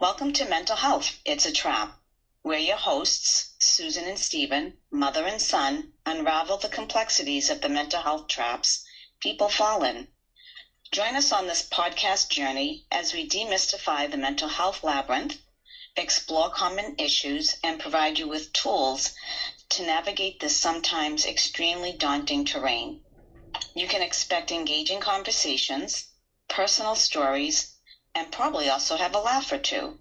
Welcome to Mental Health, It's a Trap. We're your hosts, Susan and Stephen, mother and son, unravel the complexities of the mental health traps people fall in. Join us on this podcast journey as we demystify the mental health labyrinth, explore common issues, and provide you with tools to navigate this sometimes extremely daunting terrain. You can expect engaging conversations, personal stories, and probably also have a laugh or two.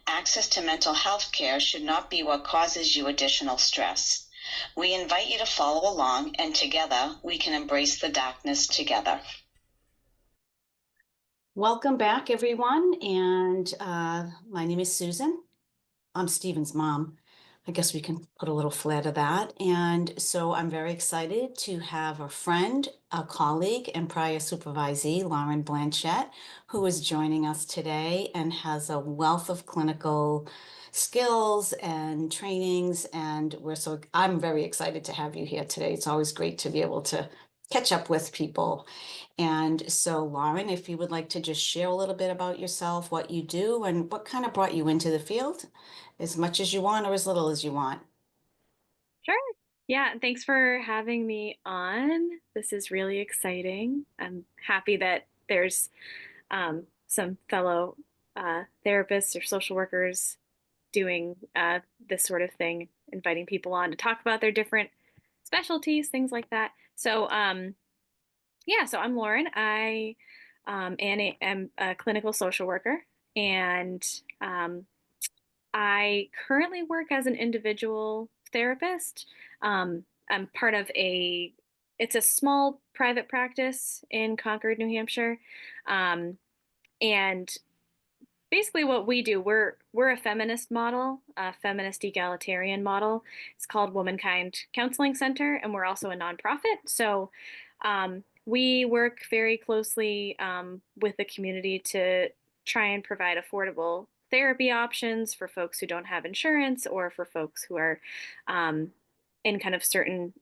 Access to mental health care should not be what causes you additional stress. We invite you to follow along, and together we can embrace the darkness together. Welcome back, everyone. And my name is Susan. I'm Stephen's mom. I guess we can put a little flair to that. And so I'm very excited to have a friend, a colleague, and prior supervisee, Lauren Blanchette, who is joining us today and has a wealth of clinical skills and trainings. And I'm very excited to have you here today. It's always great to be able to catch up with people. And so, Lauren, if you would like to just share a little bit about yourself, what you do, and what kind of brought you into the field, as much as you want or as little as you want. Sure. Yeah, thanks for having me on. This is really exciting. I'm happy that there's some fellow therapists or social workers doing this sort of thing, inviting people on to talk about their different specialties, things like that. So, so I'm Lauren. I am a clinical social worker, and I currently work as an individual therapist. I'm part of it's a small private practice in Concord, New Hampshire. And basically what we do, we're a feminist model, a feminist egalitarian model. It's called Womankind Counseling Center, and we're also a nonprofit. So we work very closely with the community to try and provide affordable therapy options for folks who don't have insurance or for folks who are in kind of certain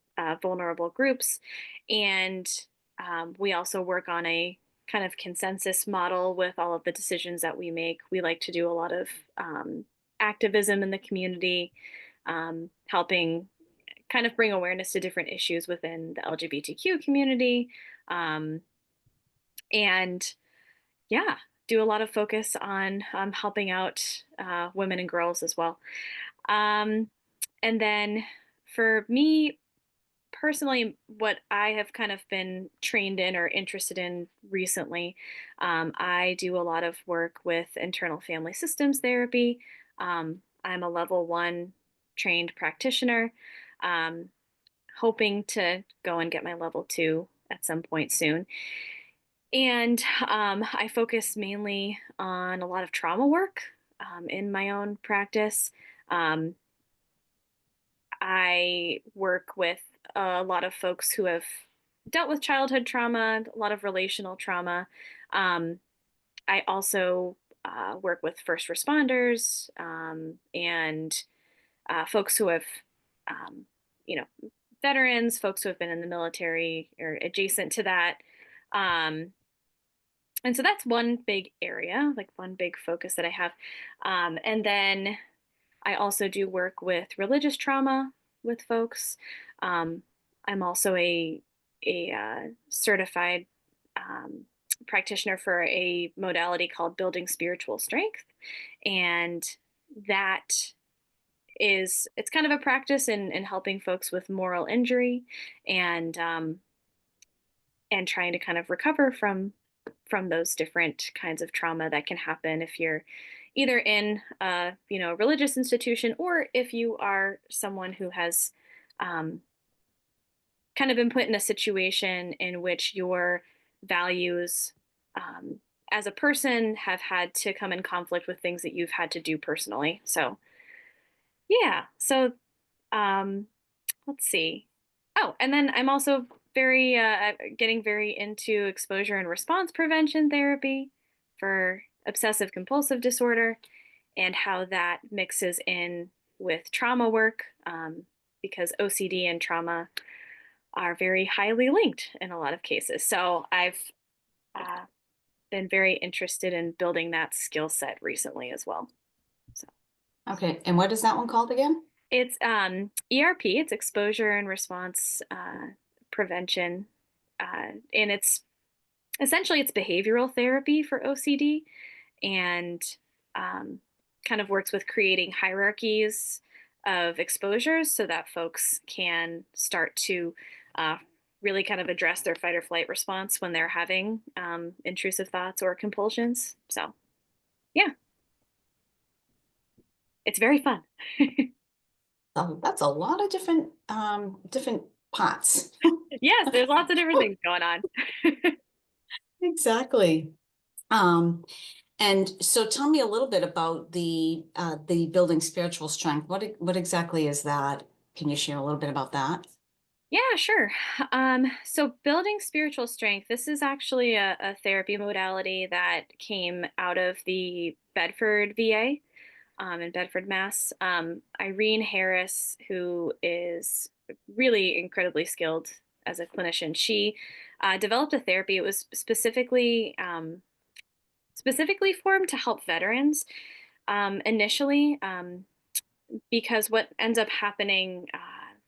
vulnerable groups. And we also work on a kind of consensus model with all of the decisions that we make. We like to do a lot of activism in the community, helping kind of bring awareness to different issues within the LGBTQ community. And yeah, do a lot of focus on helping out women and girls as well. And then for me personally, what I have kind of been trained in or interested in recently, I do a lot of work with internal family systems therapy. I'm a level 1 trained practitioner, hoping to go and get my level 2 at some point soon. And I focus mainly on a lot of trauma work in my own practice. I work with a lot of folks who have dealt with childhood trauma, a lot of relational trauma. I also work with first responders and folks who have, you know, veterans, folks who have been in the military or adjacent to that. And so that's one big area, like one big focus that I have. And then I also do work with religious trauma with folks. I'm also a certified practitioner for a modality called building spiritual strength. And that it's kind of a practice in helping folks with moral injury and trying to kind of recover from those different kinds of trauma that can happen if you're either in a religious institution or if you are someone who has kind of been put in a situation in which your values as a person have had to come in conflict with things that you've had to do personally. So yeah, so let's see. Oh, and then I'm also very getting very into exposure and response prevention therapy for obsessive compulsive disorder and how that mixes in with trauma work, because OCD and trauma are very highly linked in a lot of cases. So I've uh, been very interested in building that skill set recently as well. So Okay, and what is that one called again? it's ERP, it's exposure and response prevention, and it's essentially it's behavioral therapy for OCD, and um, kind of works with creating hierarchies of exposures so that folks can start to uh, really kind of address their fight or flight response when they're having intrusive thoughts or compulsions. So, yeah, it's very fun. That's a lot of different pots. Yes, there's lots of different things going on. Exactly. Um, and so tell me a little bit about the building spiritual strength. What exactly is that? Can you share a little bit about that? Yeah, sure. So building spiritual strength, this is actually a therapy modality that came out of the Bedford VA, in Bedford, Mass. Irene Harris, who is really incredibly skilled as a clinician, she developed a therapy. It was specifically formed to help veterans initially, because what ends up happening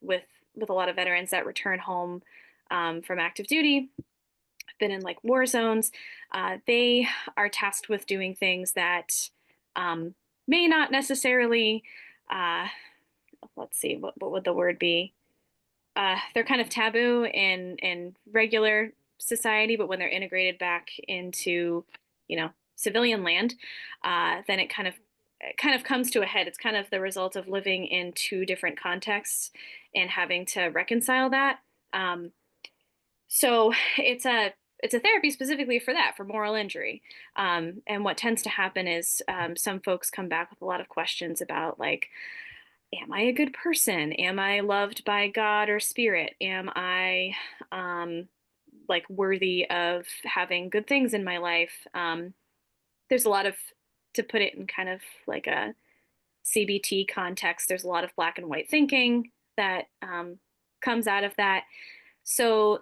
with a lot of veterans that return home from active duty, been in like war zones, they are tasked with doing things that um, may not necessarily, uh, let's see, what would the word be? They're kind of taboo in regular society, but when they're integrated back into, civilian land, then it kind of comes to a head. It's kind of the result of living in two different contexts and having to reconcile that. Um, so it's a therapy specifically for that, for moral injury. And what tends to happen is some folks come back with a lot of questions about like, am I a good person? Am I loved by God or spirit? Am I um, like worthy of having good things in my life? There's a lot of, to put it in kind of like a CBT context, there's a lot of black and white thinking that comes out of that. So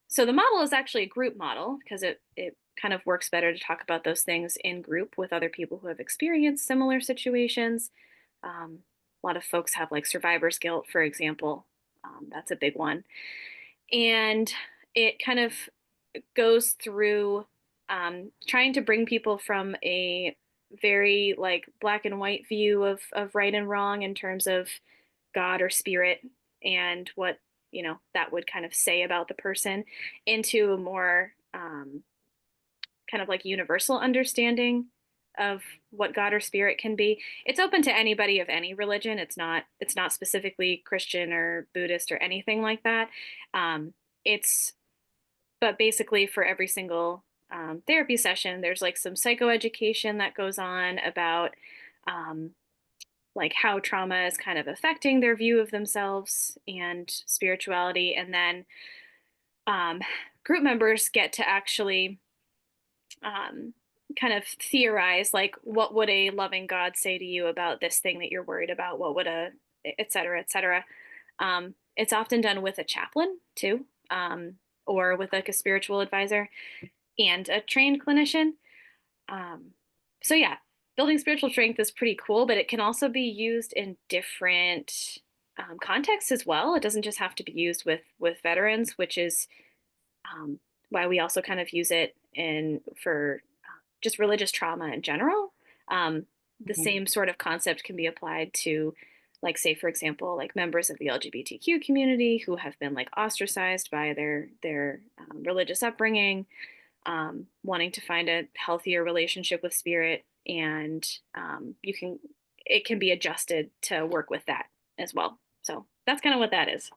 so the model is actually a group model because it kind of works better to talk about those things in group with other people who have experienced similar situations. A lot of folks have like survivor's guilt, for example. That's a big one. And it kind of goes through trying to bring people from a very like black and white view of right and wrong in terms of God or spirit and what that would kind of say about the person into a more kind of like universal understanding of what God or spirit can be. It's open to anybody of any religion. It's not specifically Christian or Buddhist or anything like that. It's but basically for every single therapy session, there's like some psychoeducation that goes on about um, like how trauma is kind of affecting their view of themselves and spirituality, and then um, group members get to actually um, kind of theorize like what would a loving God say to you about this thing that you're worried about, what would a et cetera, et cetera. It's often done with a chaplain too, or with like a spiritual advisor and a trained clinician. um, so yeah, building spiritual strength is pretty cool, but it can also be used in different contexts as well. It doesn't just have to be used with veterans, which is why we also kind of use it in for just religious trauma in general. The Mhm. same sort of concept can be applied to, like, say, for example, like members of the LGBTQ community who have been like ostracized by their religious upbringing, wanting to find a healthier relationship with spirit, and it can be adjusted to work with that as well. So that's kind of what that is.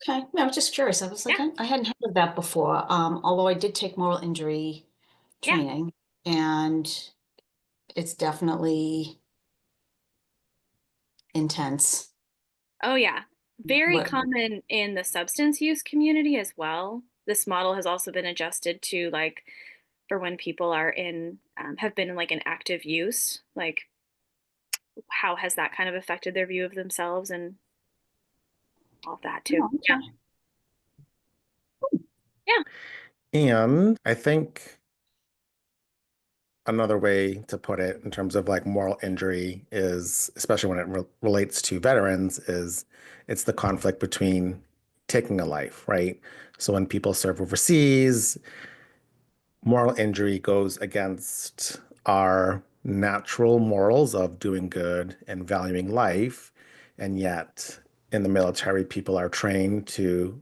Okay, yeah, I was just curious. I was like, Yeah, I hadn't heard of that before. Although I did take moral injury yeah. training, and it's definitely intense. Oh, yeah. Very What? common in the substance use community as well. This model has also been adjusted to like for when people are in have been in like an active use, like how has that kind of affected their view of themselves and all of that too. Oh, Yeah. okay. Yeah. And I think another way to put it in terms of like moral injury is, especially when it relates to veterans, is it's the conflict between taking a life, right? So when people serve overseas, moral injury goes against our natural morals of doing good and valuing life. And yet in the military, people are trained to,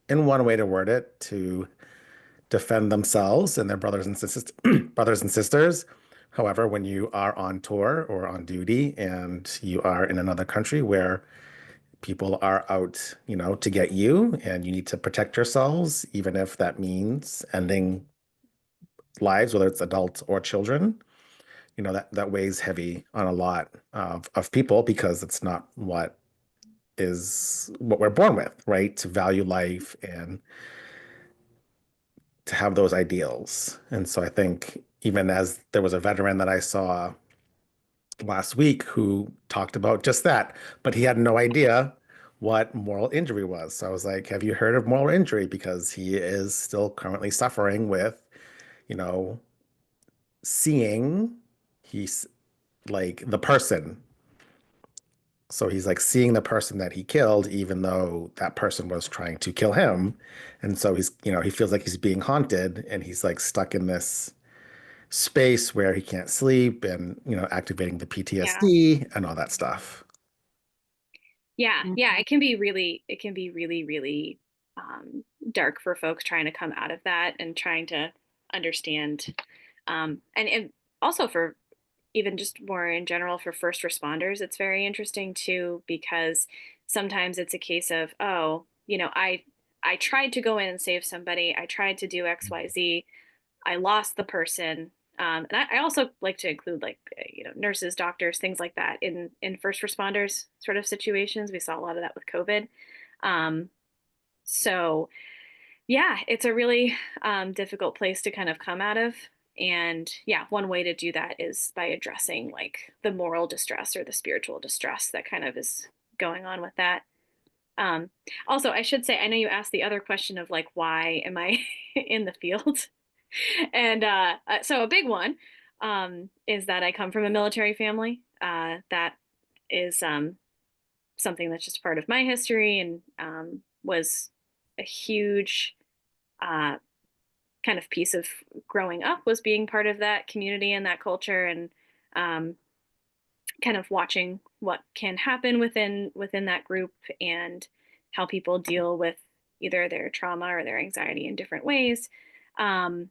in one way to word it, to defend themselves and their brothers and sisters brothers and sisters. However, when you are on tour or on duty and you are in another country where people are out, to get you and you need to protect yourselves, even if that means ending lives, whether it's adults or children, that weighs heavy on a lot of people because it's not what we're born with, right? To value life and to have those ideals. And so I think even as there was a veteran that I saw last week who talked about just that, but he had no idea what moral injury was. So I was like, have you heard of moral injury? Because he is still currently suffering with, you know, seeing he's like the person. So he's like seeing the person that he killed, even though that person was trying to kill him. And so he's, he feels like he's being haunted and he's like stuck in this space where he can't sleep and, activating the Yeah. PTSD and all that stuff. Yeah. Mhm. Yeah. It can be really, really dark for folks trying to come out of that and trying to understand. And also for even just more in general for first responders, it's very interesting too, because sometimes it's a case of, oh, I tried to go in and save somebody. I tried to do XYZ. I lost the person. And I also like to include like nurses, doctors, things like that in first responders sort of situations. We saw a lot of that with COVID. Um, so yeah, it's a really difficult place to kind of come out of. And yeah, one way to do that is by addressing like the moral distress or the spiritual distress that kind of is going on with that. Um, Also, I should say, I know you asked the other question of like, why am I in the field? And so a big one is that I come from a military family. That is something that's just part of my history and was a huge uh, kind of piece of growing up was being part of that community and that culture and um, kind of watching what can happen within that group and how people deal with either their trauma or their anxiety in different ways. Um,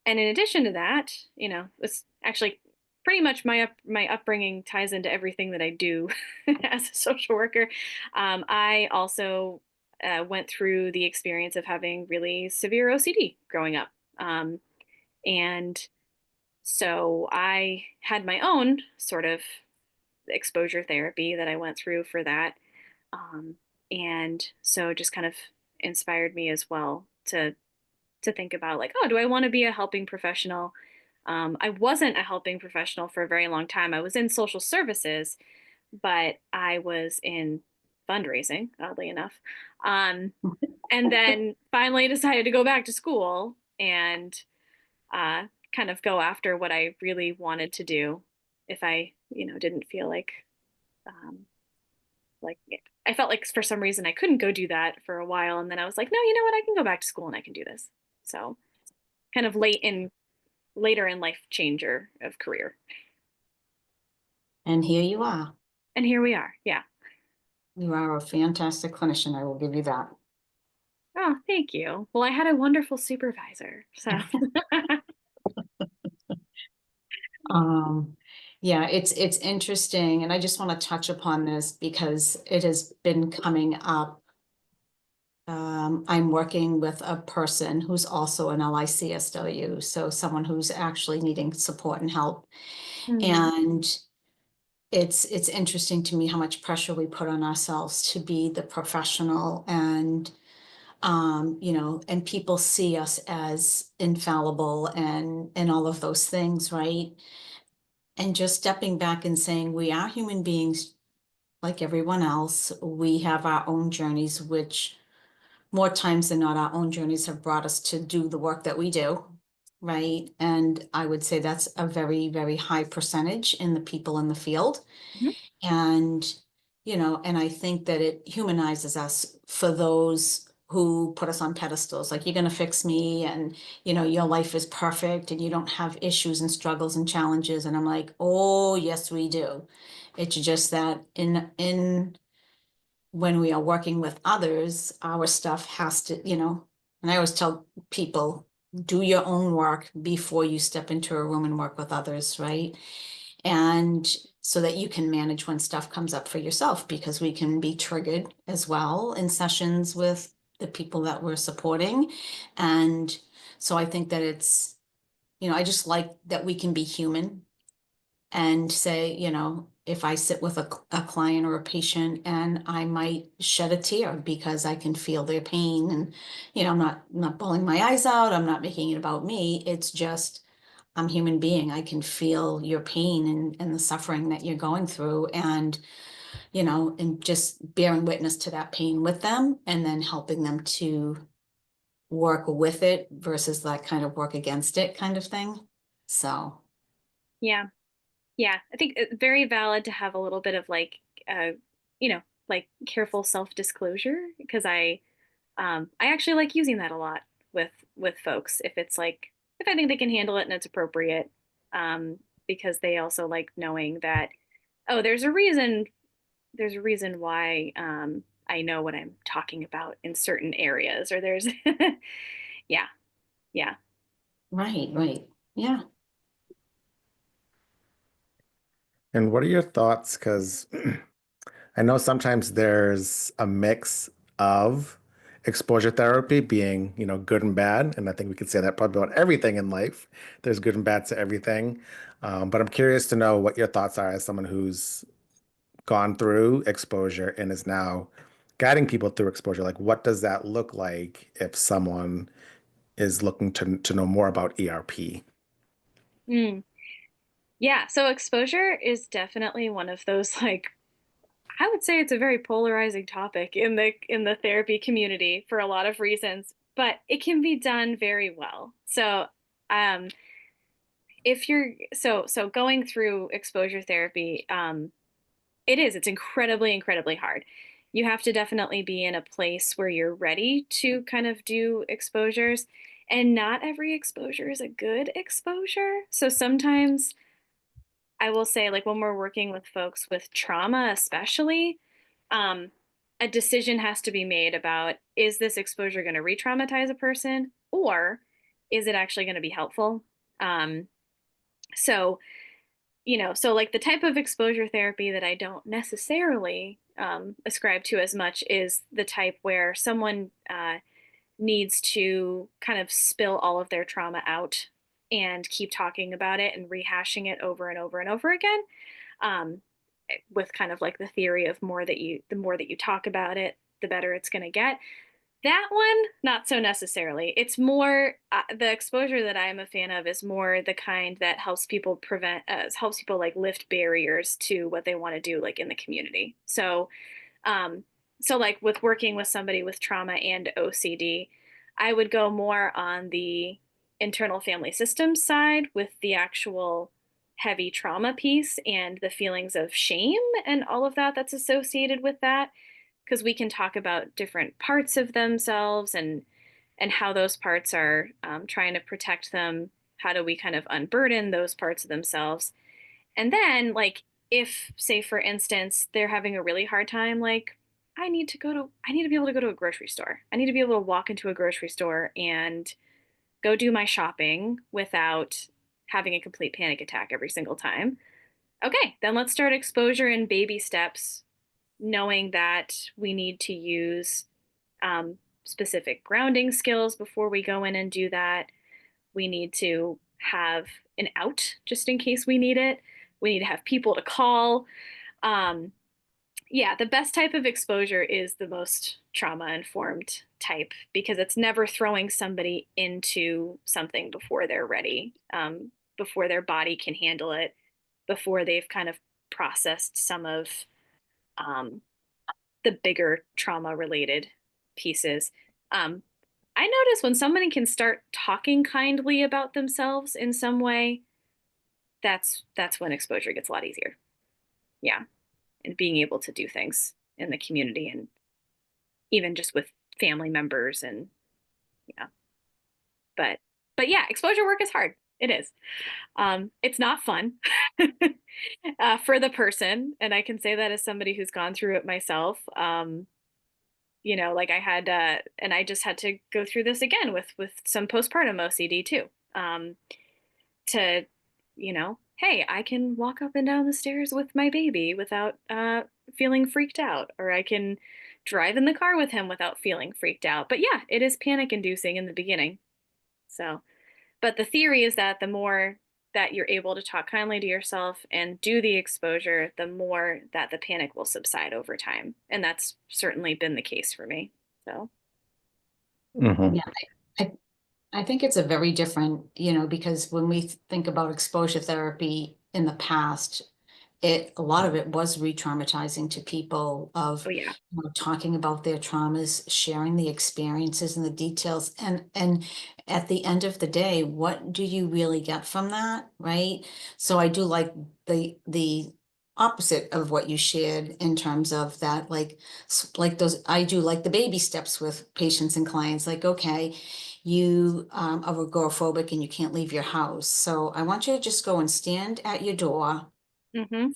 and in addition to that, it's actually pretty much my upbringing ties into everything that I do as a social worker. I also went through the experience of having really severe OCD growing up, and so I had my own sort of exposure therapy that I went through for that, um, and so it just kind of inspired me as well to think about like, oh, do I want to be a helping professional? I wasn't a helping professional for a very long time. I was in social services, but I was in fundraising, oddly enough. And then finally decided to go back to school and uh, kind of go after what I really wanted to do if I, didn't feel um, like I felt like for some reason I couldn't go do that for a while. And then I was like, no, you know what? I can go back to school and I can do this. So kind of later in life changer of career. And here you are. And here we are. Yeah. You are a fantastic clinician. I will give you that. Oh, thank you. Well, I had a wonderful supervisor. So Um, yeah, it's interesting, and I just want to touch upon this because it has been coming up. I'm working with a person who's also an LICSW, so someone who's actually needing support and help. mm, And it's interesting to me how much pressure we put on ourselves to be the professional and and people see us as infallible and all of those things, right? And just stepping back and saying we are human beings like everyone else. We have our own journeys, which more times than not, our own journeys have brought us to do the work that we do, right? And I would say that's a very, very high percentage in the people in the field. Mhm. And, and I think that it humanizes us for those who put us on pedestals, like you're going to fix me and, your life is perfect and you don't have issues and struggles and challenges. And I'm like, oh, yes, we do. It's just that when we are working with others, our stuff has to, and I always tell people, do your own work before you step into a room and work with others, right? And so that you can manage when stuff comes up for yourself, because we can be triggered as well in sessions with the people that we're supporting. And so I think that it's, I just like that we can be human and say, if I sit with a client or a patient and I might shed a tear because I can feel their pain, and, I'm not bawling my eyes out. I'm not making it about me. It's just, I'm a human being. I can feel your pain and the suffering that you're going through, and, and just bearing witness to that pain with them and then helping them to work with it versus that kind of work against it kind of thing. So. Yeah. Yeah, I think it's very valid to have a little bit of like, uh, like careful self-disclosure, because I actually like using that a lot with folks if it's like, if I think they can handle it and it's appropriate, um, because they also like knowing that, oh, there's a reason why I know what I'm talking about in certain areas, or there's, yeah, yeah. Right, right. Yeah. And what are your thoughts? Because I know sometimes there's a mix of exposure therapy being, good and bad. And I think we could say that probably about everything in life. There's good and bad to everything. But I'm curious to know what your thoughts are as someone who's gone through exposure and is now guiding people through exposure. Like, what does that look like if someone is looking to know more about ERP? Mm. Yeah, so exposure is definitely one of those like, I would say it's a very polarizing topic in the therapy community for a lot of reasons, but it can be done very well. So, um, if you're so going through exposure therapy, it's incredibly hard. You have to definitely be in a place where you're ready to kind of do exposures, and not every exposure is a good exposure. So sometimes I will say, like when we're working with folks with trauma, especially, um, a decision has to be made about, is this exposure going to re-traumatize a person, or is it actually going to be helpful? Um, so, so like the type of exposure therapy that I don't necessarily ascribe to as much is the type where someone needs to kind of spill all of their trauma out and keep talking about it and rehashing it over and over and over again, um, with kind of like the theory of the more that you talk about it, the better it's going to get. That one, not so necessarily. It's more the exposure that I'm a fan of is more the kind that helps people like lift barriers to what they want to do, like in the community. Um, so like with working with somebody with trauma and OCD, I would go more on the internal family systems side with the actual heavy trauma piece and the feelings of shame and all of that that's associated with that, because we can talk about different parts of themselves and how those parts are trying to protect them. How do we kind of unburden those parts of themselves? And then, like, if, say, for instance, they're having a really hard time, like, I need to be able to go to a grocery store. I need to be able to walk into a grocery store and go do my shopping without having a complete panic attack every single time. Okay, then let's start exposure in baby steps, knowing that we need to use um, specific grounding skills before we go in and do that. We need to have an out just in case we need it. We need to have people to call. Um, yeah, the best type of exposure is the most trauma informed type, because it's never throwing somebody into something before they're ready, before their body can handle it, before they've kind of processed some of um, the bigger trauma related pieces. I notice when someone can start talking kindly about themselves in some way, that's when exposure gets a lot easier. Yeah, and being able to do things in the community and even just with family members and yeah. But yeah, exposure work is hard. It is. It's not fun for the person, and I can say that as somebody who's gone through it myself. Like I had, and I just had to go through this again with some postpartum OCD too. To, hey, I can walk up and down the stairs with my baby without feeling freaked out, or I can drive in the car with him without feeling freaked out. But yeah, it is panic inducing in the beginning. So, but the theory is that the more that you're able to talk kindly to yourself and do the exposure, the more that the panic will subside over time. And that's certainly been the case for me. So, Mhm. Yeah, I, I think it's a very different, because when we think about exposure therapy in the past, a lot of it was re-traumatizing to people of oh yeah. talking about their traumas, sharing the experiences and the details, and at the end of the day, what do you really get from that, right? So I do like the opposite of what you shared in terms of that, like those, I do like the baby steps with patients and clients, like, okay, you are agoraphobic and you can't leave your house. So I want you to just go and stand at your door Mm-hmm.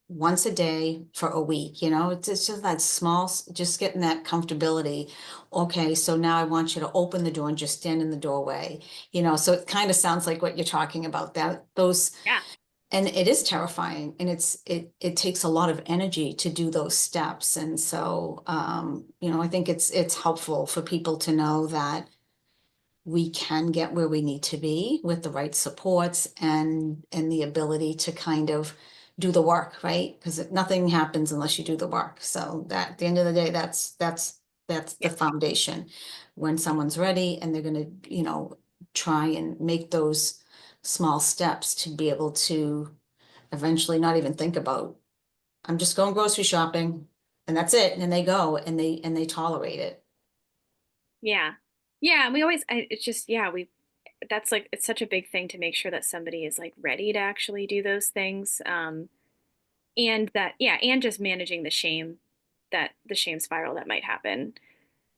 once a day for a week, it's just that small, just getting that comfortability. Okay, so now I want you to open the door and just stand in the doorway, so it kind of sounds like what you're talking about, that those, Yeah. and it is terrifying, and it takes a lot of energy to do those steps. And so I think it's helpful for people to know that we can get where we need to be with the right supports and the ability to kind of do the work, right? Because nothing happens unless you do the work. So that at the end of the day, that's the Yeah. foundation. When someone's ready and they're gonna, try and make those small steps to be able to eventually not even think about, I'm just going grocery shopping and that's it. And then they go and they tolerate it. Yeah. Yeah. And we always, it's just, yeah, that's like, it's such a big thing to make sure that somebody is like ready to actually do those things. And that, yeah, and just managing the shame spiral that might happen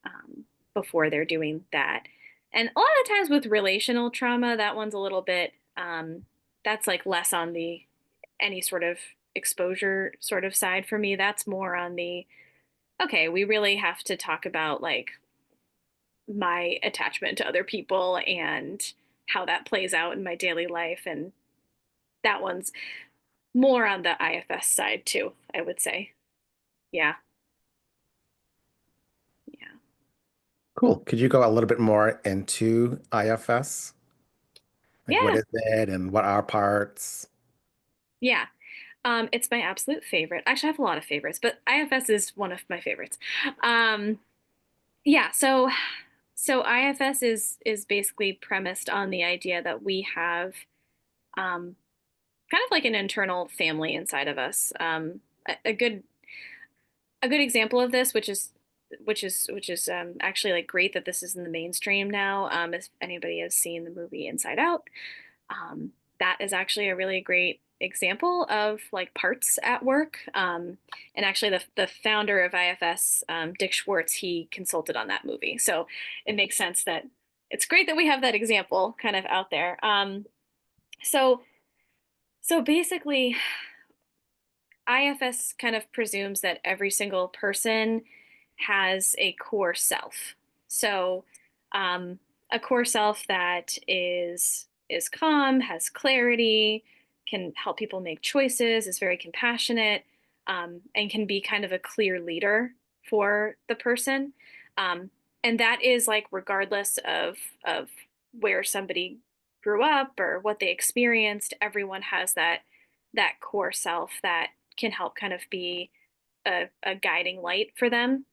um, before they're doing that. And a lot of times with relational trauma, that one's a little bit, that's like less on the any sort of exposure sort of side for me. That's more on the, okay, we really have to talk about like my attachment to other people and how that plays out in my daily life. And that one's more on the IFS side too, I would say. Yeah. Yeah. Cool. Could you go a little bit more into IFS? Like what Yeah. is it and what are parts? Yeah. It's my absolute favorite. Actually, I have a lot of favorites, but IFS is one of my favorites. Um, yeah, so IFS is basically premised on the idea that we have kind of like an internal family inside of us. A good example of this, which is actually like great that this is in the mainstream now. If anybody has seen the movie Inside Out, um, that is actually a really great example of like parts at work. And actually, the founder of IFS, Dick Schwartz, he consulted on that movie, so it makes sense that it's great that we have that example kind of out there. So so basically, IFS kind of presumes that every single person has a core self. So, um, a core self that is calm, has clarity, can help people make choices, is very compassionate, and can be kind of a clear leader for the person. Um, and that is like regardless of where somebody grew up or what they experienced, everyone has that core self that can help kind of be a guiding light for them.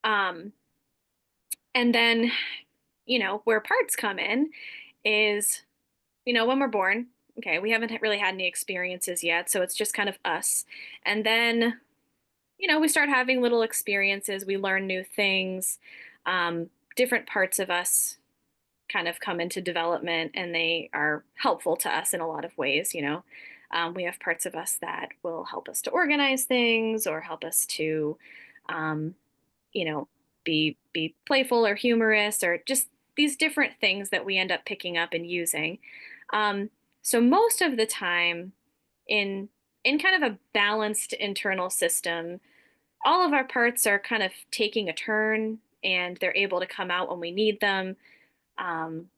Um, and then, where parts come in is, when we're born, okay, we haven't really had any experiences yet. So it's just kind of us. And then, we start having little experiences. We learn new things. different parts of us kind of come into development, and they are helpful to us in a lot of ways. We have parts of us that will help us to organize things or help us to, um, you know, be playful or humorous, or just these different things that we end up picking up and using. Um, so most of the time, in kind of a balanced internal system, all of our parts are kind of taking a turn, and they're able to come out when we need them. Um,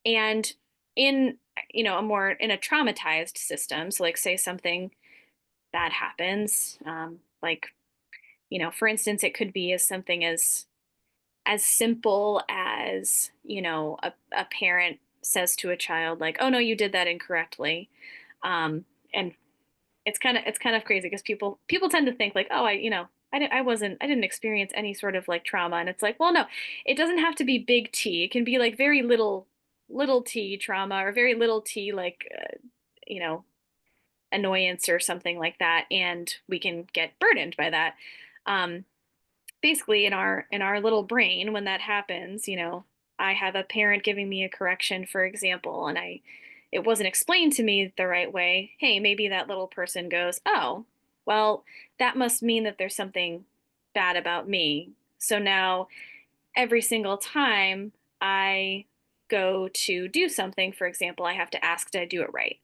and in in a traumatized system, so like say something bad happens, like for instance, it could be as something as simple as a parent says to a child like, oh no, you did that incorrectly. And it's kind of crazy because people tend to think like, oh, I didn't experience any sort of like trauma. And it's like, well, no, it doesn't have to be big T. It can be like very little T trauma, or very little T, like you know annoyance or something like that, and we can get burdened by that. um Basically, in our little brain, when that happens, I have a parent giving me a correction, for example, and it wasn't explained to me the right way. Hey, maybe that little person goes, oh, well, that must mean that there's something bad about me. So now every single time I go to do something, for example, I have to ask, did I do it right?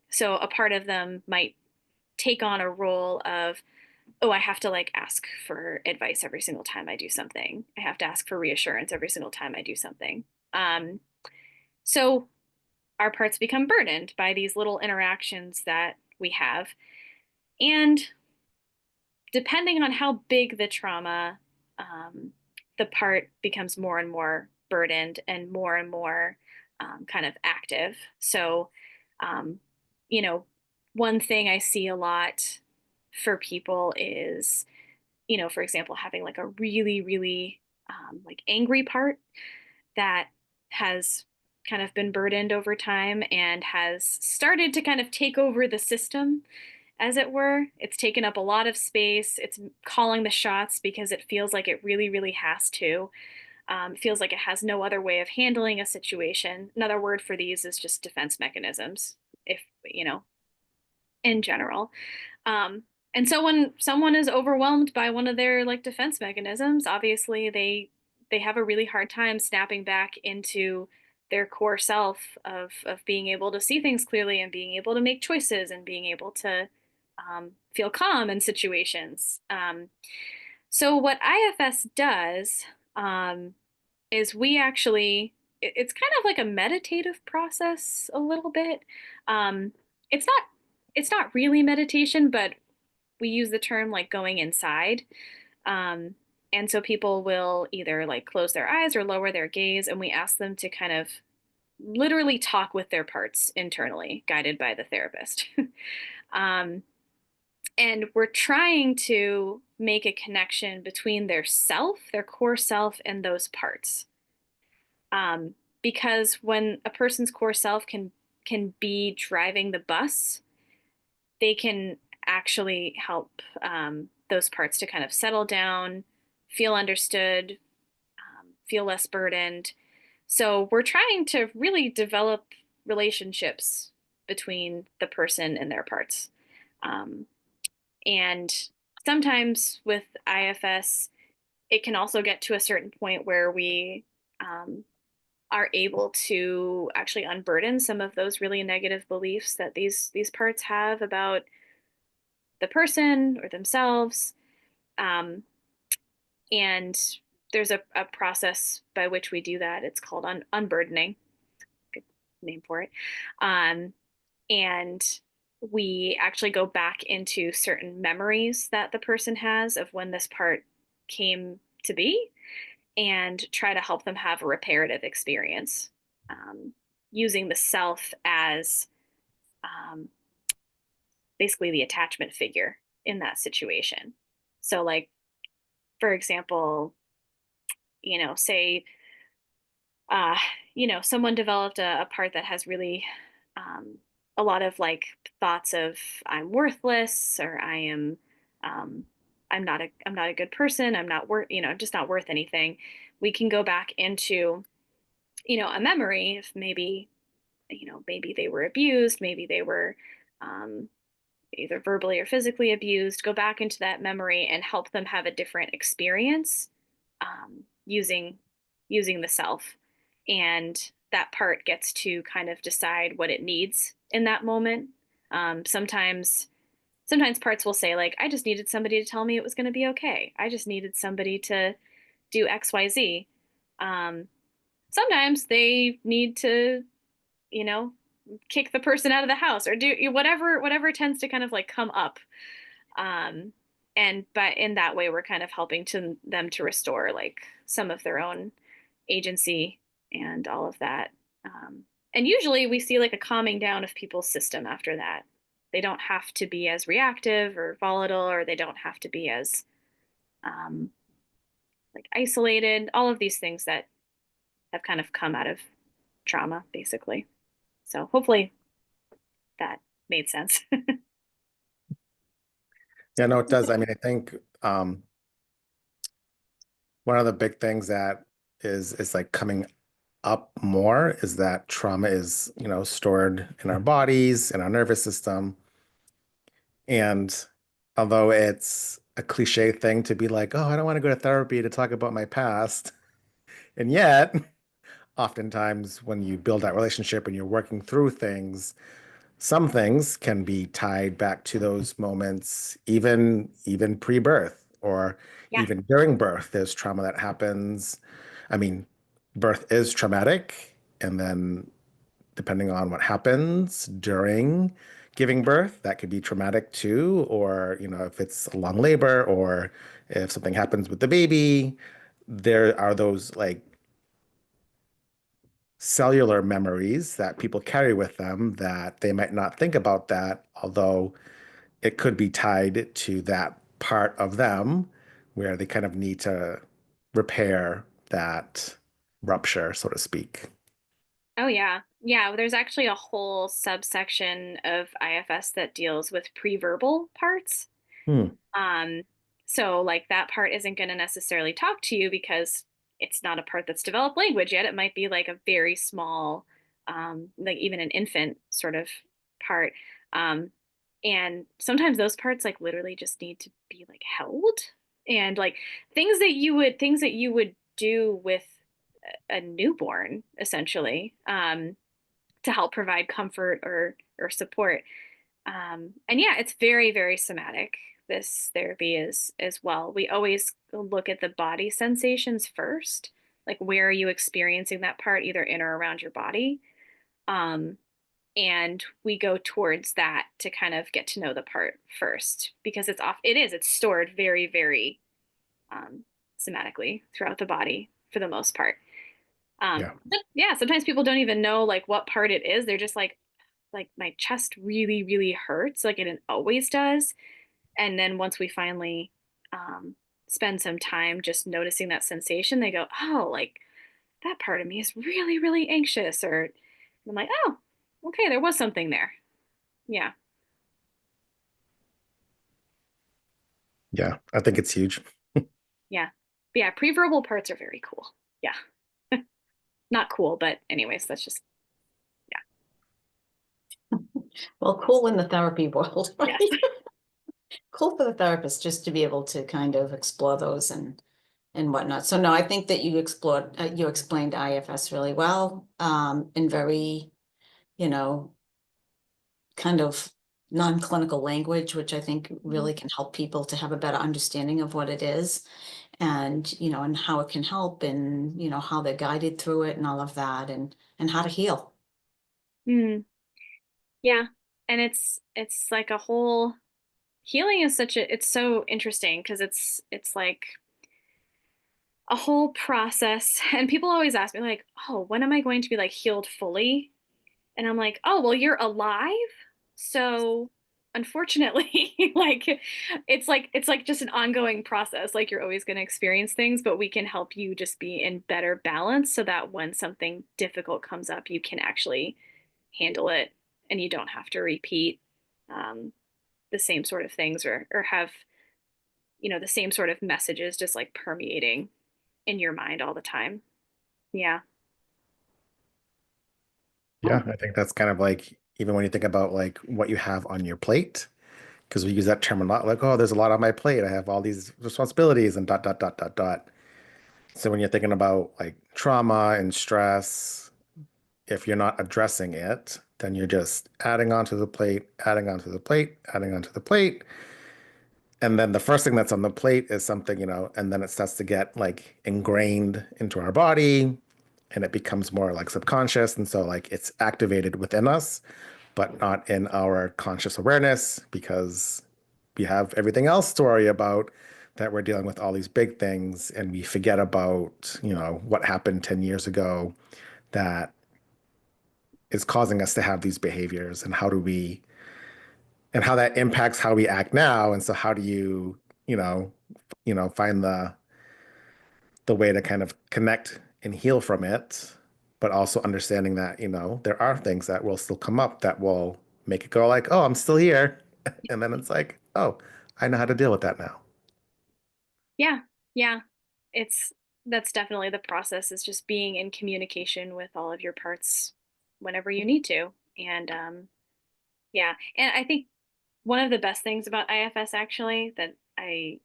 So a part of them might take on a role of, oh, I have to like ask for advice every single time I do something. I have to ask for reassurance every single time I do something. Um, so our parts become burdened by these little interactions that we have. And depending on how big the trauma, the part becomes more and more burdened and more kind of active. So, um, you know, one thing I see a lot for people is, for example, having like a really, really like angry part that has kind of been burdened over time and has started to kind of take over the system, as it were. It's taken up a lot of space. It's calling the shots because it feels like it really, really has to. It feels like it has no other way of handling a situation. Another word for these is just defense mechanisms, if, in general. Um, and so when someone is overwhelmed by one of their like defense mechanisms, obviously they have a really hard time snapping back into their core self of being able to see things clearly and being able to make choices and being able to feel calm in situations. So what IFS does is we actually it's kind of like a meditative process a little bit. Um, it's not it's not really meditation, but we use the term like going inside. Um, and so people will either like close their eyes or lower their gaze, and we ask them to kind of literally talk with their parts internally, guided by the therapist. um, and we're trying to make a connection between their self, their core self, and those parts. Because when a person's core self can be driving the bus, they can actually help those parts to kind of settle down, feel understood, feel less burdened. So we're trying to really develop relationships between the person and their parts. Um, and sometimes with IFS, it can also get to a certain point where we um, are able to actually unburden some of those really negative beliefs that these parts have about the person or themselves. Um, and there's a process by which we do that. It's called unburdening. Good name for it. Um, and we actually go back into certain memories that the person has of when this part came to be, and try to help them have a reparative experience, using the self as um, basically the attachment figure in that situation. So, like, for example, say, uh, someone developed a part that has really um, a lot of like thoughts of I'm worthless, or um, I'm not a good person. I'm not worth, just not worth anything. we can go back into, a memory if maybe, maybe they were abused, maybe they were either verbally or physically abused, go back into that memory and help them have a different experience using the self. And that part gets to kind of decide what it needs in that moment. Sometimes parts will say, like, I just needed somebody to tell me it was going to be okay. I just needed somebody to do XYZ. Sometimes they need to, you know, kick the person out of the house or do whatever tends to kind of like come up. Um, and but in that way, we're kind of helping them to restore like some of their own agency and all of that. And usually we see like a calming down of people's system after that. They don't have to be as reactive or volatile, or they don't have to be as um, like isolated. All of these things that have kind of come out of trauma, basically. So hopefully that made sense. Yeah, no, it does. I mean, I think one of the big things that is like coming up more is that trauma is, stored in our bodies, in our nervous system. And although it's a cliche thing to be like, oh, I don't want to go to therapy to talk about my past. And yet, oftentimes when you build that relationship and you're working through things, some things can be tied back to those moments, even pre-birth or Yeah. even during birth. There's trauma that happens. I mean, birth is traumatic, and then depending on what happens during giving birth, that could be traumatic too. Or, if it's a long labor or if something happens with the baby, there are those like cellular memories that people carry with them that they might not think about that, although it could be tied to that part of them where they kind of need to repair that rupture, so to speak. Oh yeah. Yeah, there's actually a whole subsection of IFS that deals with pre-verbal parts. Hmm. Um, so like that part isn't going to necessarily talk to you because it's not a part that's developed language yet. It might be like a very small, like even an infant sort of part. Um, and sometimes those parts like literally just need to be like held and like things that you would do with a newborn essentially, to help provide comfort or support. And yeah, it's very, very somatic. This therapy is as well. We always look at the body sensations first. Like, where are you experiencing that part, either in or around your body? Um, and we go towards that to kind of get to know the part first because it's stored very, very um, somatically throughout the body for the most part. Yeah. But yeah, sometimes people don't even know like what part it is. They're just like my chest really, really hurts, like it always does. And then once we finally spend some time just noticing that sensation, they go, oh, like that part of me is really, really anxious. Or I'm like, oh, okay, there was something there. Yeah. Yeah. I think it's huge. Yeah. But yeah. Pre-verbal parts are very cool. Yeah. Not cool, but anyways, that's just, Well, cool in the therapy world, right? yes. Cool for the therapist just to be able to kind of explore those and whatnot. So no, I think that you explained IFS really well, in very, you know, kind of non-clinical language, which I think really can help people to have a better understanding of what it is and, and how it can help and, how they're guided through it and all of that and how to heal. Mm, yeah. And it's like a whole healing is it's so interesting because it's like a whole process. And people always ask me like, oh, when am I going to be like healed fully? And I'm like, oh, well, you're alive. So unfortunately, like it's like just an ongoing process. Like you're always going to experience things, but we can help you just be in better balance so that when something difficult comes up, you can actually handle it and you don't have to repeat um, the same sort of things or have the same sort of messages just like permeating in your mind all the time. Yeah. Yeah, I think that's kind of like even when you think about like what you have on your plate, because we use that term a lot, like, oh, there's a lot on my plate. I have all these responsibilities and dot, dot, dot, dot, dot. So when you're thinking about like trauma and stress, if you're not addressing it, then you're just adding onto the plate, adding onto the plate, adding onto the plate. And then the first thing that's on the plate is something, and then it starts to get like ingrained into our body and it becomes more like subconscious. And so like it's activated within us, but not in our conscious awareness because we have everything else to worry about that we're dealing with all these big things and we forget about, what happened 10 years ago that is causing us to have these behaviors and how that impacts how we act now. And so how do you know, find the way to kind of connect and heal from it, but also understanding that, there are things that will still come up that will make it go like, oh, I'm still here. And then it's like, oh, I know how to deal with that now. Yeah. Yeah. It's that's definitely the process, is just being in communication with all of your parts whenever you need to. And yeah. And I think one of the best things about IFS, actually, that I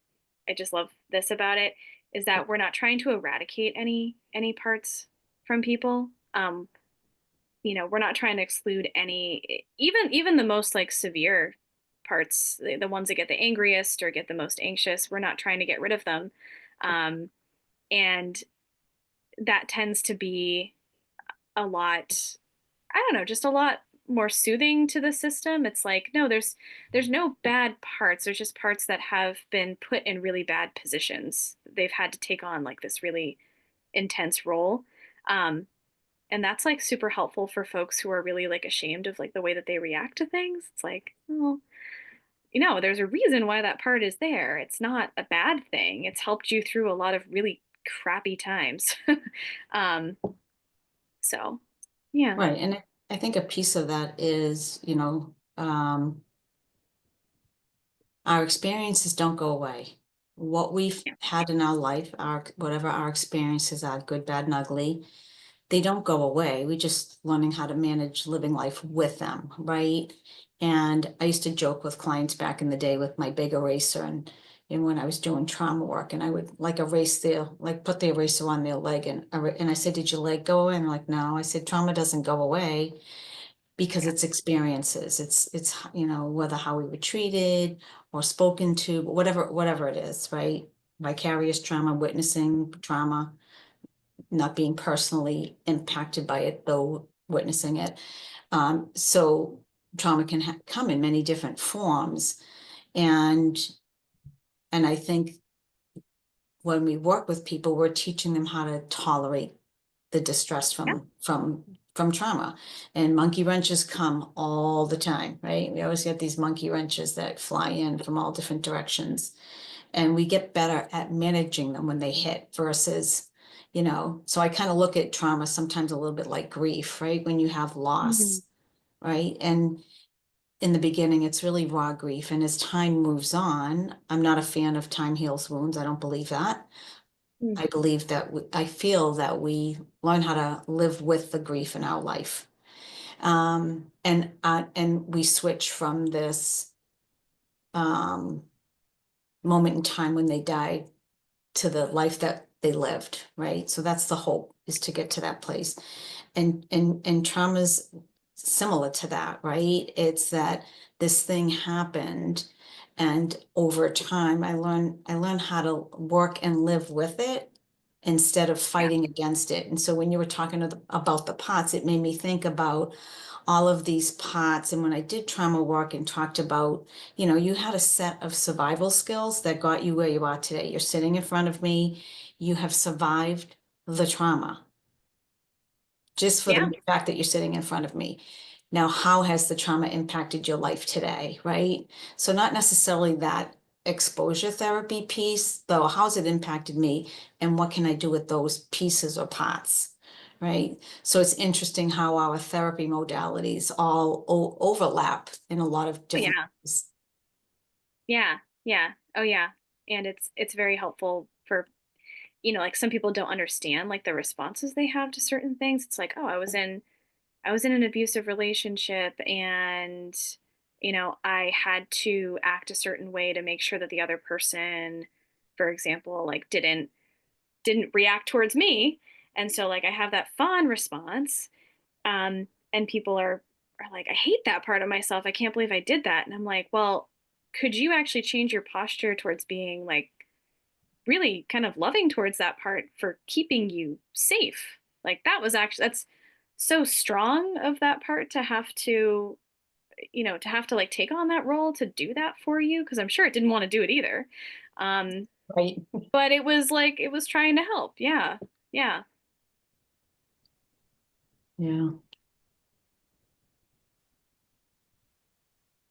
just love this about it, is that we're not trying to eradicate any parts from people. We're not trying to exclude any, even the most like severe parts, the ones that get the angriest or get the most anxious. We're not trying to get rid of them. And that tends to be a lot, I don't know, just a lot more soothing to the system. It's like, no, there's no bad parts. There's just parts that have been put in really bad positions. They've had to take on like this really intense role. Um, and that's like super helpful for folks who are really like ashamed of like the way that they react to things. It's like, well, there's a reason why that part is there. It's not a bad thing. It's helped you through a lot of really crappy times. um, so yeah. Right. And I think a piece of that is, our experiences don't go away. What we've Yeah. had in our life, whatever our experiences are, good, bad, and ugly, they don't go away. We're just learning how to manage living life with them, right? And I used to joke with clients back in the day with my big eraser and when I was doing trauma work, and I would like put the eraser on their leg, and I said, "Did your leg go away?" And they're like, "No." I said, "Trauma doesn't go away because Yeah. it's experiences. It's whether how we were treated or spoken to, whatever it is, right? Vicarious trauma, witnessing trauma, not being personally impacted by it, though witnessing it. So trauma can come in many different forms. And I think when we work with people, we're teaching them how to tolerate the distress Yeah. from trauma. And monkey wrenches come all the time, right? We always get these monkey wrenches that fly in from all different directions. And we get better at managing them when they hit versus, so I kind of look at trauma sometimes a little bit like grief, right? When you have Mhm. loss, right? And in the beginning, it's really raw grief. And as time moves on, I'm not a fan of time heals wounds. I don't believe that. Mm. I believe that I feel that we learn how to live with the grief in our life. And we switch from this um, moment in time when they died to the life that they lived, right? So that's the hope, is to get to that place. And trauma's similar to that, right? It's that this thing happened, and over time I learned how to work and live with it instead of Yeah. fighting against it. And so when you were talking about the pots, it made me think about all of these pots. And when I did trauma work and talked about, you had a set of survival skills that got you where you are today. You're sitting in front of me, you have survived the trauma just for Yeah. the fact that you're sitting in front of me. Now, how has the trauma impacted your life today, right? So not necessarily that exposure therapy piece, though, how's it impacted me and what can I do with those pieces or parts, right? So it's interesting how our therapy modalities all overlap in a lot of Oh, different yeah. ways. Yeah. Yeah. Oh yeah. And it's very helpful for like some people don't understand like the responses they have to certain things. It's like, oh, I was in an abusive relationship and I had to act a certain way to make sure that the other person, for example, like didn't react towards me. And so like I have that fawn response. And people are like, I hate that part of myself. I can't believe I did that. And I'm like, well, could you actually change your posture towards being like really kind of loving towards that part for keeping you safe? Like that's so strong of that part to have to, to have to like take on that role to do that for you. Cause I'm sure it didn't want to do it either. Um, Right. but it was like, it was trying to help. Yeah. Yeah. Yeah.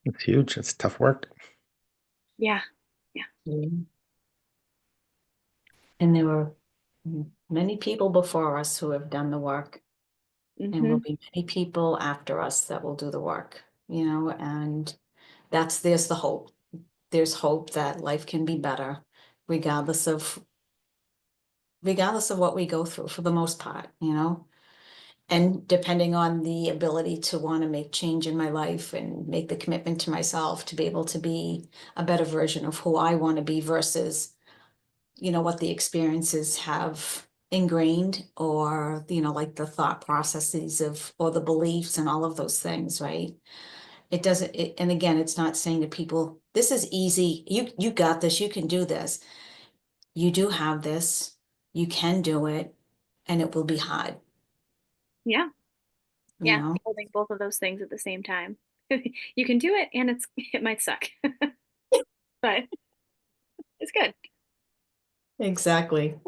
It's huge. It's tough work. Yeah. Yeah. Mhm. And there were many people before us who have done the work, and will Hmm. be many people after us that will do the work, and there's the hope. There's hope that life can be better, regardless of what we go through for the most part. And depending on the ability to want to make change in my life and make the commitment to myself to be able to be a better version of who I want to be versus, what the experiences have ingrained, or, like the thought processes or the beliefs and all of those things, right? And again, it's not saying to people, this is easy. You got this, you can do this. You do have this, you can do it, and it will be hard, Yeah. you Yeah. know? Holding both of those things at the same time. You can do it and it might suck, but it's good. Exactly.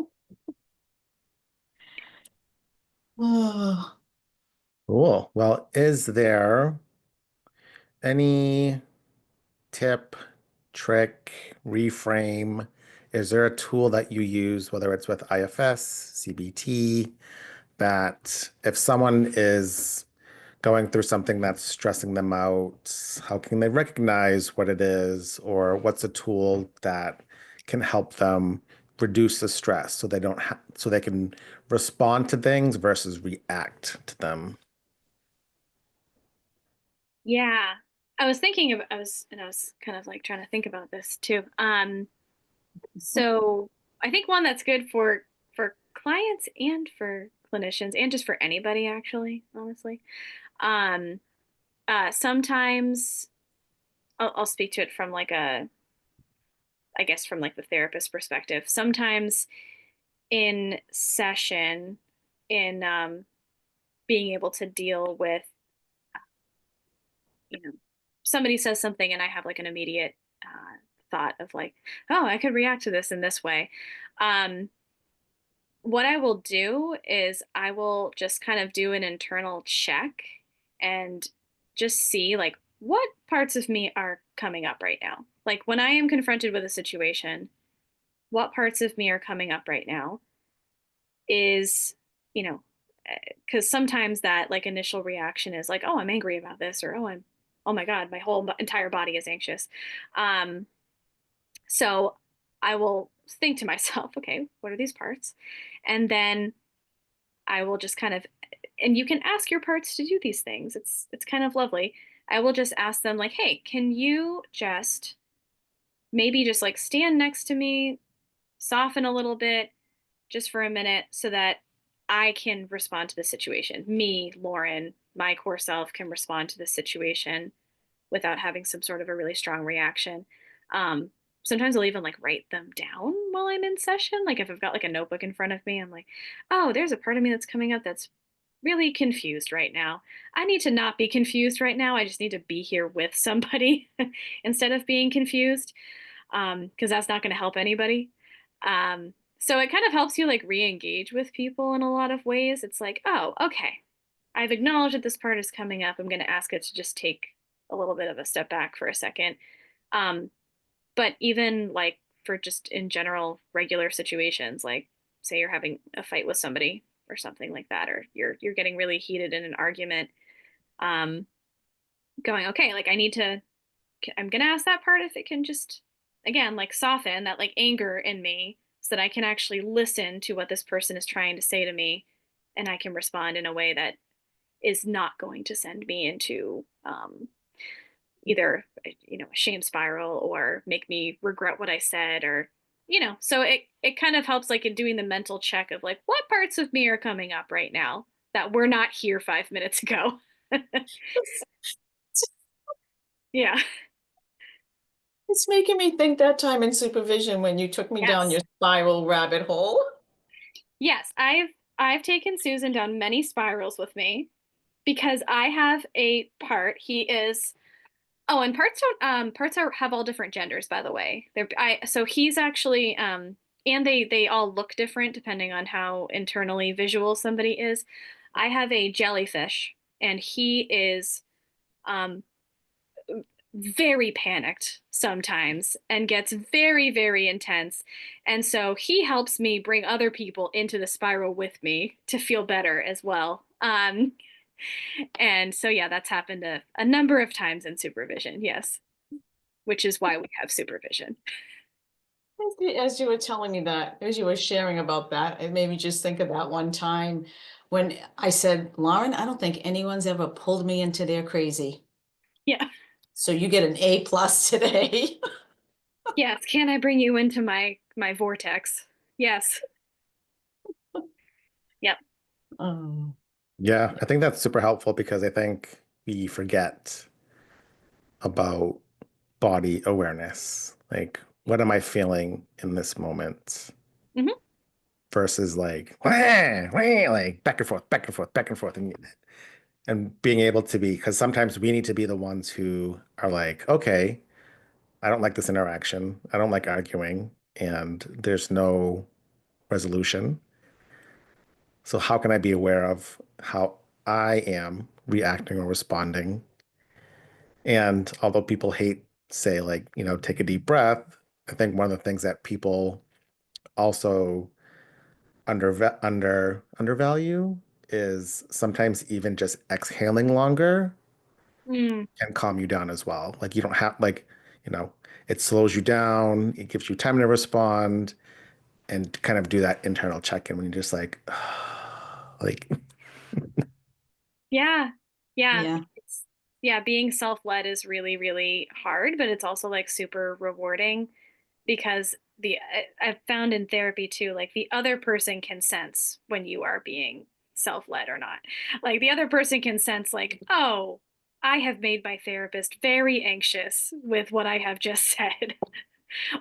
Oh, Cool. Well, is there any tip, trick, reframe? Is there a tool that you use, whether it's with IFS, CBT, that if someone is going through something that's stressing them out, how can they recognize what it is, or what's a tool that can help them reduce the stress so they don't so they can respond to things versus react to them? Yeah. I was kind of like trying to think about this too. So I think one that's good for clients and for clinicians and just for anybody actually, honestly. Um, Sometimes I'll speak to it from like I guess from like the therapist perspective. Sometimes in session, in being able to deal with, you know, somebody says something and I have like an immediate thought of like, oh, I could react to this in this way. Um, what I will do is I will just kind of do an internal check and just see like what parts of me are coming up right now. Like when I am confronted with a situation, what parts of me are coming up right now is, you know, because sometimes that like initial reaction is like, oh, I'm angry about this, or oh my God, my whole entire body is anxious. Um, so I will think to myself, okay, what are these parts? And then I will just kind of, and you can ask your parts to do these things. It's kind of lovely. I will just ask them like, hey, can you just maybe just like stand next to me, soften a little bit just for a minute so that I can respond to the situation. Me, Lauren, my core self can respond to the situation without having some sort of a really strong reaction. Um, Sometimes I'll even like write them down while I'm in session. Like if I've got like a notebook in front of me, I'm like, oh, there's a part of me that's coming up that's really confused right now. I need to not be confused right now. I just need to be here with somebody instead of being confused, because that's not going to help anybody. So it kind of helps you like re-engage with people in a lot of ways. It's like, oh, okay, I've acknowledged that this part is coming up. I'm going to ask it to just take a little bit of a step back for a second. Um, but even like for just in general regular situations, like say you're having a fight with somebody or something like that, or you're getting really heated in an argument, um, going, okay, like I'm gonna ask that part if it can just again like soften that like anger in me so that I can actually listen to what this person is trying to say to me, and I can respond in a way that is not going to send me into either a shame spiral or make me regret what I said, or so it kind of helps, like, in doing the mental check of like what parts of me are coming up right now that were not here 5 minutes ago. Yeah. It's making me think that time in supervision when you took me down Yes. your spiral rabbit hole. Yes, I've taken Susan down many spirals with me because I have a part. He is Oh, and parts don't parts are have all different genders, by the way. So he's actually and they all look different depending on how internally visual somebody is. I have a jellyfish, and he is um very panicked sometimes and gets very, very intense. And so he helps me bring other people into the spiral with me to feel better as well. And so, yeah, that's happened a number of times in supervision. Yes, which is why we have supervision. As you were telling me that, as you were sharing about that, it made me just think of that one time when I said, Lauren, I don't think anyone's ever pulled me into their crazy. Yeah. So you get an A+ today. Yes. Can I bring you into my vortex? Yes. Yep. Yeah, I think that's super helpful because I think we forget about body awareness. Like, what am I feeling in this moment? Hmm. Versus like, wah, wah, like back and forth, back and forth, back and forth. And being able to be, because sometimes we need to be the ones who are like, okay, I don't like this interaction. I don't like arguing, and there's no resolution. So how can I be aware of how I am reacting or responding? And although people hate say like, take a deep breath, I think one of the things that people also undervalue is sometimes even just exhaling longer Mm. can calm you down as well. Like you don't have like, you know, it slows you down, it gives you time to respond and kind of do that internal check-in when you're just like like Yeah. Yeah. Yeah. Yeah. Being self-led is really, really hard, but it's also like super rewarding because I've found in therapy too, like the other person can sense when you are being self-led or not. Like the other person can sense like, oh, I have made my therapist very anxious with what I have just said.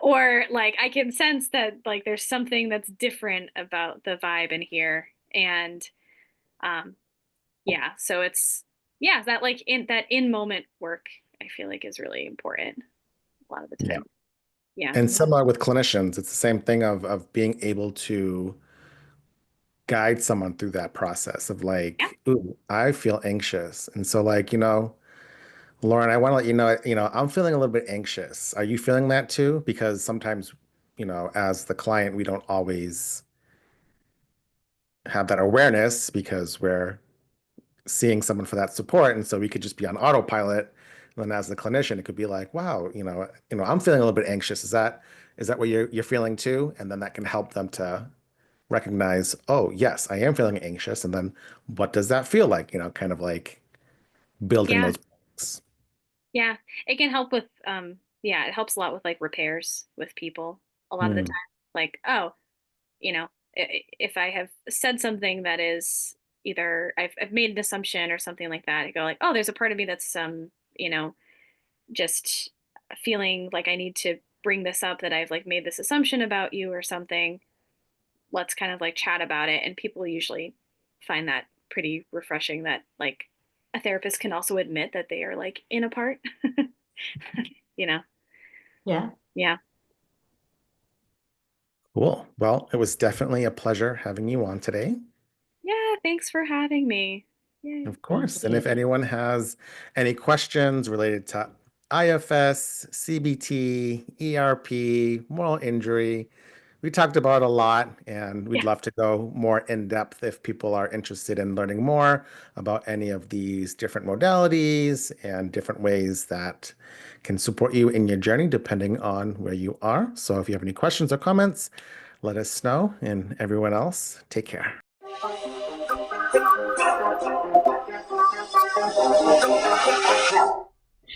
Or like I can sense that like there's something that's different about the vibe in here. And um yeah, so it's yeah, that like in moment work I feel like is really important a lot of the yeah. time. Yeah. And similar with clinicians, it's the same thing of being able to guide someone through that process of Yeah. like, ooh, I feel anxious. And so like, Lauren, I want to let you know, I'm feeling a little bit anxious. Are you feeling that too? Because sometimes, as the client, we don't always have that awareness because we're seeing someone for that support. And so we could just be on autopilot. And then as the clinician, it could be like, wow, I'm feeling a little bit anxious. Is that what you're feeling too? And then that can help them to recognize, oh, yes, I am feeling anxious. And then what does that feel like? Kind of like building Yeah. those blocks. Yeah. It can help with yeah, it helps a lot with like repairs with people a lot of the Hmm. time. Like, oh, if I have said something that is either I've made an assumption or something like that, I go like, oh, there's a part of me that's you know, just feeling like I need to bring this up, that I've like made this assumption about you or something. Let's kind of like chat about it. And people usually find that pretty refreshing, that like a therapist can also admit that they are like in a part, you know? Yeah. Yeah. Cool. Well, it was definitely a pleasure having you on today. Yeah. Thanks for having me. Yay. Of course. And if anyone has any questions related to IFS, CBT, ERP, moral injury, we talked about a lot, and we'd Yeah. love to go more in depth if people are interested in learning more about any of these different modalities and different ways that can support you in your journey, depending on where you are. So if you have any questions or comments, let us know. And everyone else, take care.